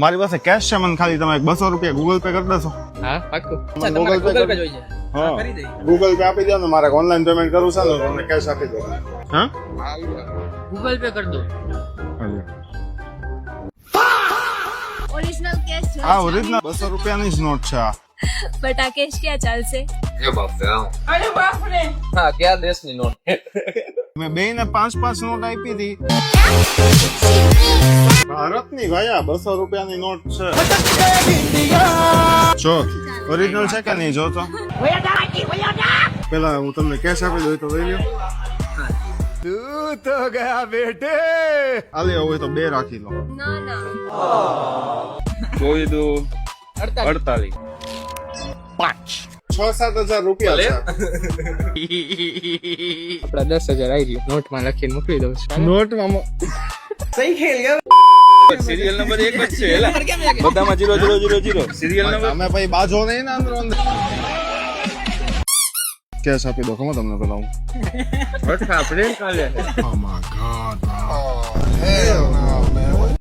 મારી પાસે કેશ છે, મને ખાલી તમે 200 રૂપિયા ગૂગલ પે કરી દેશો? હા પાક્કું. મને તમારે Google Pay Google Pay જોઈએ? હા કરી દઈએ. ગૂગલ પે આપી દો ને, મારે ઓનલાઈન પેમેન્ટ કરવું છે ને તો તમને કેશ આપી દો. હા Google Pay કરી દો. ઓરિજિનલ કેશ છે આ ઓરિજિનલ 200 રૂપિયાની જ નોટ છે આ. બટ આ કેશ ક્યાં ચાલશે? હા કયા દેશની નોટ? મેં બેયને 5-5 નોટ આપી હતી. ભારતની ભાઈ આ 200 રૂપિયાની નોટ છે. જો ઓરિજિનલ છે કે નહીં જો તો પેલા હું તમને કેશ આપી દઉં તો લઈ લ્યો. તું તો ગયા બેટે. આલે હોય તો 2 રાખી લો. ના ના જોઈ દો 48. 6-7 હજાર રૂપિયા છે. આપડા 10,000 આવી ગયું. નોટમાં લખીને મોકલી દઉં છું. નોટમાં સિરિયલ નંબર 1 જ છે એલા બધામાં 0000 સિરિયલ નંબર અમે ભાઈ બાજો નહીં ને અંદર અંદર. કેશ આપી દો ખમો તમને પેલા હું. અઠા આપણે કાલે Oh my god. Oh hell no man.